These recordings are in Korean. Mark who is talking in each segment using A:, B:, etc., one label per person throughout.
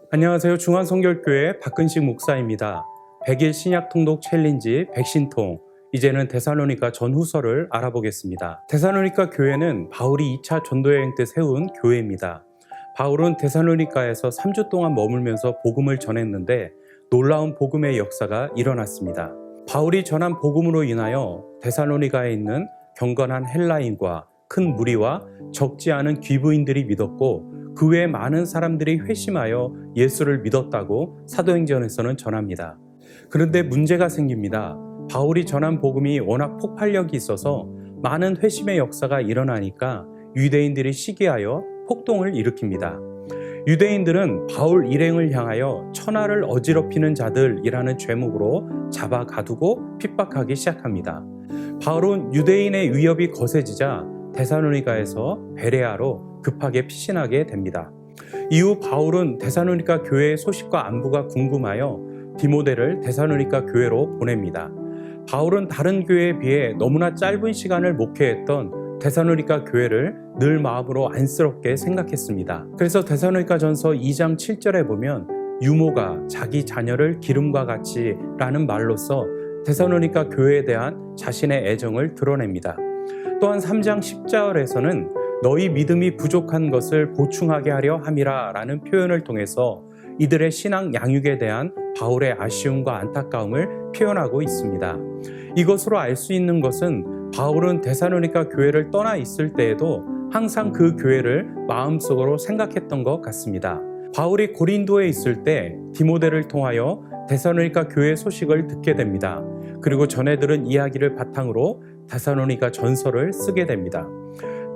A: 안녕하세요. 중앙성결교회 박근식 목사입니다. 100일 신약 통독 챌린지 백신통, 이제는 데살로니가 전후서를 알아보겠습니다. 데살로니가 교회는 바울이 2차 전도여행 때 세운 교회입니다. 바울은 데살로니가에서 3주 동안 머물면서 복음을 전했는데 놀라운 복음의 역사가 일어났습니다. 바울이 전한 복음으로 인하여 데살로니가에 있는 경건한 헬라인과 큰 무리와 적지 않은 귀부인들이 믿었고, 그 외에 많은 사람들이 회심하여 예수를 믿었다고 사도행전에서는 전합니다. 그런데 문제가 생깁니다. 바울이 전한 복음이 워낙 폭발력이 있어서 많은 회심의 역사가 일어나니까 유대인들이 시기하여 폭동을 일으킵니다. 유대인들은 바울 일행을 향하여 천하를 어지럽히는 자들이라는 죄목으로 잡아 가두고 핍박하기 시작합니다. 바울은 유대인의 위협이 거세지자 데살로니가에서 베레아로 급하게 피신하게 됩니다. 이후 바울은 데살로니가 교회의 소식과 안부가 궁금하여 디모데를 데살로니가 교회로 보냅니다. 바울은 다른 교회에 비해 너무나 짧은 시간을 목회했던 데살로니가 교회를 늘 마음으로 안쓰럽게 생각했습니다. 그래서 데살로니가전서 2장 7절에 보면 유모가 자기 자녀를 기름과 같이 라는 말로써 데살로니가 교회에 대한 자신의 애정을 드러냅니다. 또한 3장 10절에서는 너희 믿음이 부족한 것을 보충하게 하려 함이라 라는 표현을 통해서 이들의 신앙 양육에 대한 바울의 아쉬움과 안타까움을 표현하고 있습니다. 이것으로 알 수 있는 것은 바울은 데살로니가 교회를 떠나 있을 때에도 항상 그 교회를 마음속으로 생각했던 것 같습니다. 바울이 고린도에 있을 때 디모데를 통하여 데살로니가 교회 소식을 듣게 됩니다. 그리고 전해 들은 이야기를 바탕으로 데살로니가 전서를 쓰게 됩니다.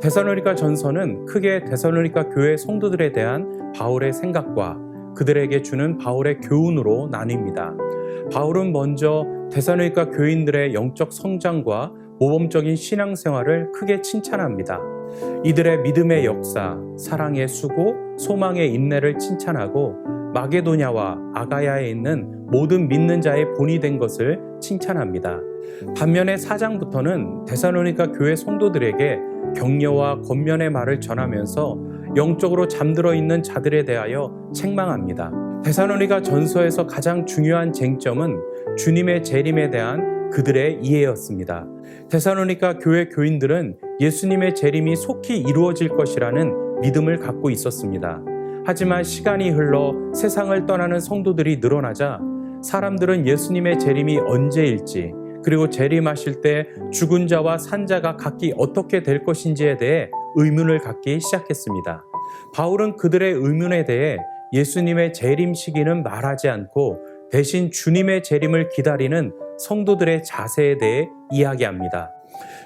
A: 데살로니가 전서는 크게 데살로니가 교회 성도들에 대한 바울의 생각과 그들에게 주는 바울의 교훈으로 나뉩니다. 바울은 먼저 데살로니가 교인들의 영적 성장과 모범적인 신앙생활을 크게 칭찬합니다. 이들의 믿음의 역사, 사랑의 수고, 소망의 인내를 칭찬하고 마게도냐와 아가야에 있는 모든 믿는 자의 본이 된 것을 칭찬합니다. 반면에 4장부터는 데살로니가 교회 성도들에게 격려와 권면의 말을 전하면서 영적으로 잠들어 있는 자들에 대하여 책망합니다. 데살로니가 전서에서 가장 중요한 쟁점은 주님의 재림에 대한 그들의 이해였습니다. 데살로니가 교회 교인들은 예수님의 재림이 속히 이루어질 것이라는 믿음을 갖고 있었습니다. 하지만 시간이 흘러 세상을 떠나는 성도들이 늘어나자 사람들은 예수님의 재림이 언제일지, 그리고 재림하실 때 죽은 자와 산 자가 각기 어떻게 될 것인지에 대해 의문을 갖기 시작했습니다. 바울은 그들의 의문에 대해 예수님의 재림 시기는 말하지 않고 대신 주님의 재림을 기다리는 성도들의 자세에 대해 이야기합니다.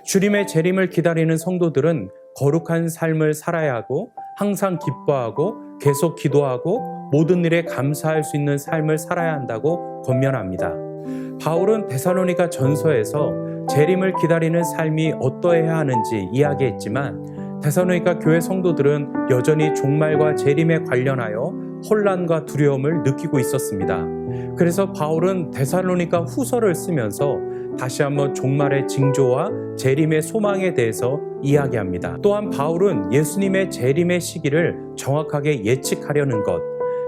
A: 주님의 재림을 기다리는 성도들은 거룩한 삶을 살아야 하고 항상 기뻐하고 계속 기도하고 모든 일에 감사할 수 있는 삶을 살아야 한다고 권면합니다. 바울은 데살로니가 전서에서 재림을 기다리는 삶이 어떠해야 하는지 이야기했지만 데살로니가 교회 성도들은 여전히 종말과 재림에 관련하여 혼란과 두려움을 느끼고 있었습니다. 그래서 바울은 데살로니가 후서를 쓰면서 다시 한번 종말의 징조와 재림의 소망에 대해서 이야기합니다. 또한 바울은 예수님의 재림의 시기를 정확하게 예측하려는 것,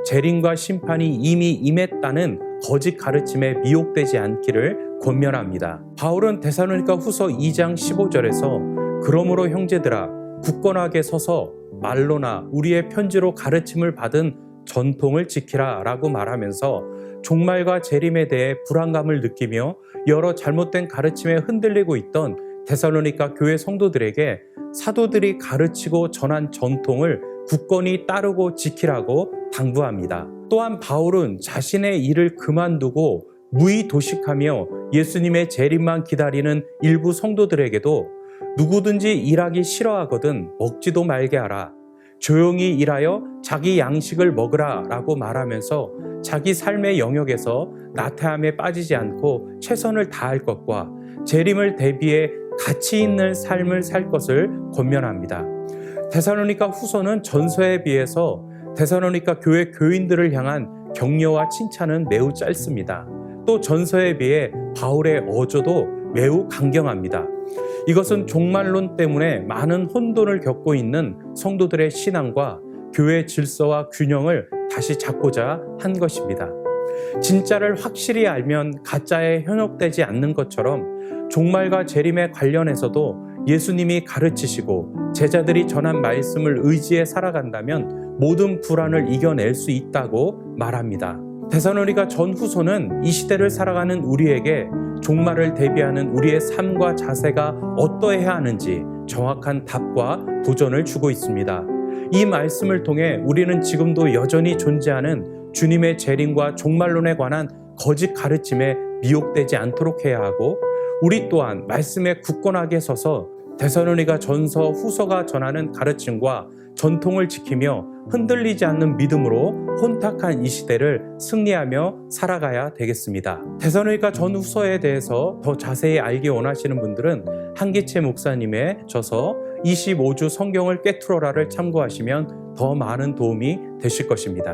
A: 재림과 심판이 이미 임했다는 거짓 가르침에 미혹되지 않기를 권면합니다. 바울은 데살로니가 후서 2장 15절에서 그러므로 형제들아 굳건하게 서서 말로나 우리의 편지로 가르침을 받은 전통을 지키라 라고 말하면서 종말과 재림에 대해 불안감을 느끼며 여러 잘못된 가르침에 흔들리고 있던 데살로니가 교회 성도들에게 사도들이 가르치고 전한 전통을 굳건히 따르고 지키라고 당부합니다. 또한 바울은 자신의 일을 그만두고 무의도식하며 예수님의 재림만 기다리는 일부 성도들에게도 누구든지 일하기 싫어하거든 먹지도 말게 하라, 조용히 일하여 자기 양식을 먹으라 라고 말하면서 자기 삶의 영역에서 나태함에 빠지지 않고 최선을 다할 것과 재림을 대비해 가치 있는 삶을 살 것을 권면합니다. 데살로니가 후서는 전서에 비해서 데살로니가 교회 교인들을 향한 격려와 칭찬은 매우 짧습니다. 또 전서에 비해 바울의 어조도 매우 강경합니다. 이것은 종말론 때문에 많은 혼돈을 겪고 있는 성도들의 신앙과 교회 질서와 균형을 다시 잡고자 한 것입니다. 진짜를 확실히 알면 가짜에 현혹되지 않는 것처럼 종말과 재림에 관련해서도 예수님이 가르치시고 제자들이 전한 말씀을 의지해 살아간다면 모든 불안을 이겨낼 수 있다고 말합니다. 데살로니가 전후서는 이 시대를 살아가는 우리에게 종말을 대비하는 우리의 삶과 자세가 어떠해야 하는지 정확한 답과 도전을 주고 있습니다. 이 말씀을 통해 우리는 지금도 여전히 존재하는 주님의 재림과 종말론에 관한 거짓 가르침에 미혹되지 않도록 해야 하고, 우리 또한 말씀에 굳건하게 서서 데살로니가 전서 후서가 전하는 가르침과 전통을 지키며 흔들리지 않는 믿음으로 혼탁한 이 시대를 승리하며 살아가야 되겠습니다. 데살로니가 전후서에 대해서 더 자세히 알기 원하시는 분들은 한기채 목사님의 저서 25주 성경을 꿰뚫어라를 참고하시면 더 많은 도움이 되실 것입니다.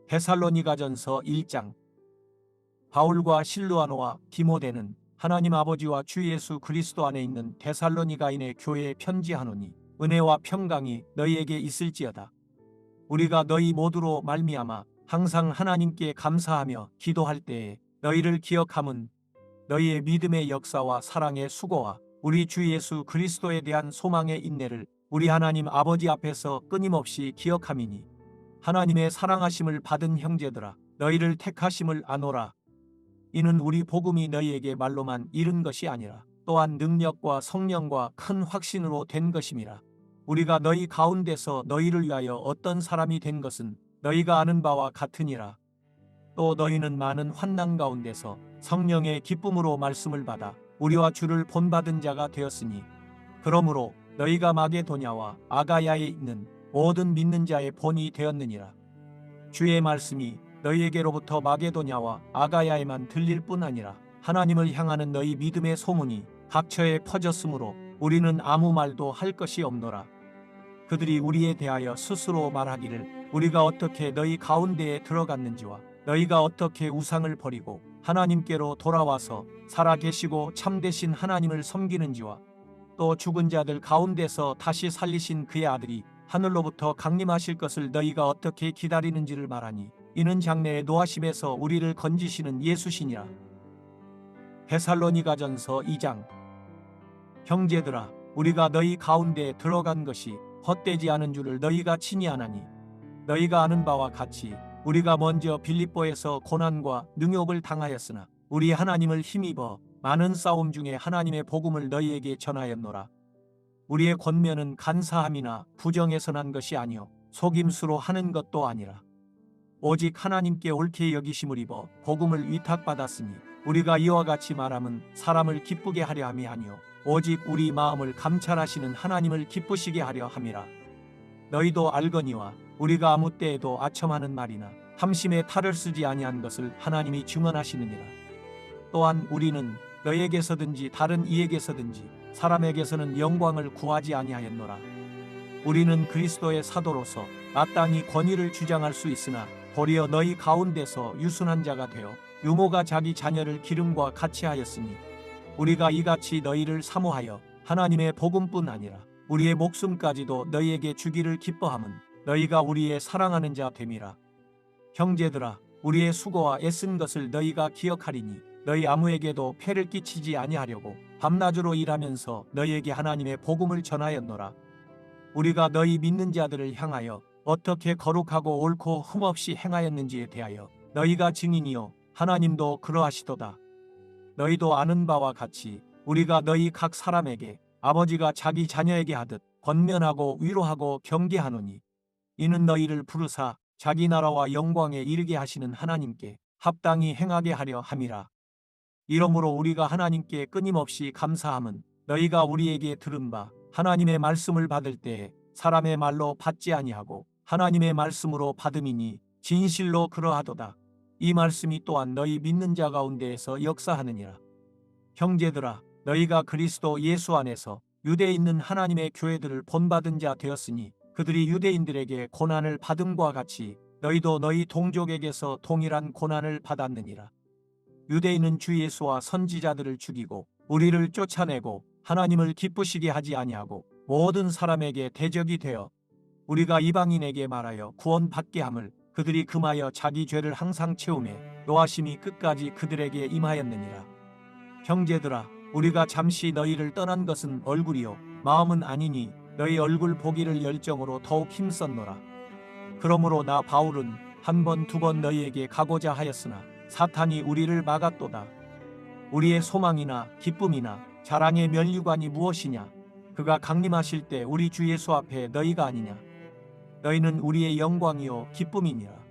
B: 데살로니가전서 1장. 바울과 실루아노와 디모데는 하나님 아버지와 주 예수 그리스도 안에 있는 데살로니가인의 교회에 편지하노니 은혜와 평강이 너희에게 있을지어다. 우리가 너희 모두로 말미암아 항상 하나님께 감사하며 기도할 때에 너희를 기억함은 너희의 믿음의 역사와 사랑의 수고와 우리 주 예수 그리스도에 대한 소망의 인내를 우리 하나님 아버지 앞에서 끊임없이 기억함이니, 하나님의 사랑하심을 받은 형제들아, 너희를 택하심을 아노라. 이는 우리 복음이 너희에게 말로만 이른 것이 아니라 또한 능력과 성령과 큰 확신으로 된 것임이라. 우리가 너희 가운데서 너희를 위하여 어떤 사람이 된 것은 너희가 아는 바와 같으니라. 또 너희는 많은 환난 가운데서 성령의 기쁨으로 말씀을 받아 우리와 주를 본받은 자가 되었으니, 그러므로 너희가 마게도냐와 아가야에 있는 모든 믿는 자의 본이 되었느니라. 주의 말씀이 너희에게로부터 마게도냐와 아가야에만 들릴 뿐 아니라 하나님을 향하는 너희 믿음의 소문이 각처에 퍼졌으므로 우리는 아무 말도 할 것이 없노라. 그들이 우리에 대하여 스스로 말하기를 우리가 어떻게 너희 가운데에 들어갔는지와 너희가 어떻게 우상을 버리고 하나님께로 돌아와서 살아계시고 참되신 하나님을 섬기는지와 또 죽은 자들 가운데서 다시 살리신 그의 아들이 하늘로부터 강림하실 것을 너희가 어떻게 기다리는지를 말하니, 이는 장래의 노하심에서 우리를 건지시는 예수시니라. 데살로니가전서 2장. 형제들아, 우리가 너희 가운데에 들어간 것이 헛되지 않은 줄을 너희가 친히 아나니, 너희가 아는 바와 같이 우리가 먼저 빌립보에서 고난과 능욕을 당하였으나 우리 하나님을 힘입어 많은 싸움 중에 하나님의 복음을 너희에게 전하였노라. 우리의 권면은 간사함이나 부정에서 난 것이 아니요 속임수로 하는 것도 아니라 오직 하나님께 옳게 여기심을 입어 복음을 위탁받았으니, 우리가 이와 같이 말함은 사람을 기쁘게 하려 함이 아니요 오직 우리 마음을 감찰하시는 하나님을 기쁘시게 하려 함이라. 너희도 알거니와 우리가 아무 때에도 아첨하는 말이나 탐심에 탈을 쓰지 아니한 것을 하나님이 증언하시느니라. 또한 우리는 너희에게서든지 다른 이에게서든지 사람에게서는 영광을 구하지 아니하였노라. 우리는 그리스도의 사도로서 마땅히 권위를 주장할 수 있으나 도리어 너희 가운데서 유순한 자가 되어 유모가 자기 자녀를 기름과 같이 하였으니, 우리가 이같이 너희를 사모하여 하나님의 복음뿐 아니라 우리의 목숨까지도 너희에게 주기를 기뻐함은 너희가 우리의 사랑하는 자 됨이라. 형제들아, 우리의 수고와 애쓴 것을 너희가 기억하리니 너희 아무에게도 폐를 끼치지 아니하려고 밤낮으로 일하면서 너희에게 하나님의 복음을 전하였노라. 우리가 너희 믿는 자들을 향하여 어떻게 거룩하고 옳고 흠없이 행하였는지에 대하여 너희가 증인이요 하나님도 그러하시도다. 너희도 아는 바와 같이 우리가 너희 각 사람에게 아버지가 자기 자녀에게 하듯 권면하고 위로하고 경계하노니, 이는 너희를 부르사 자기 나라와 영광에 이르게 하시는 하나님께 합당히 행하게 하려 함이라. 이러므로 우리가 하나님께 끊임없이 감사함은 너희가 우리에게 들은 바 하나님의 말씀을 받을 때에 사람의 말로 받지 아니하고 하나님의 말씀으로 받음이니 진실로 그러하도다. 이 말씀이 또한 너희 믿는 자 가운데에서 역사하느니라. 형제들아, 너희가 그리스도 예수 안에서 유대에 있는 하나님의 교회들을 본받은 자 되었으니, 그들이 유대인들에게 고난을 받음과 같이 너희도 너희 동족에게서 동일한 고난을 받았느니라. 유대인은 주 예수와 선지자들을 죽이고 우리를 쫓아내고 하나님을 기쁘시게 하지 아니하고 모든 사람에게 대적이 되어 우리가 이방인에게 말하여 구원받게 함을 그들이 금하여 자기 죄를 항상 채우매 노하심이 끝까지 그들에게 임하였느니라. 형제들아, 우리가 잠시 너희를 떠난 것은 얼굴이요 마음은 아니니 너희 얼굴 보기를 열정으로 더욱 힘썼노라. 그러므로 나 바울은 한 번 두 번 너희에게 가고자 하였으나 사탄이 우리를 막았도다. 우리의 소망이나 기쁨이나 자랑의 면류관이 무엇이냐? 그가 강림하실 때 우리 주 예수 앞에 너희가 아니냐? 너희는 우리의 영광이요 기쁨이니라.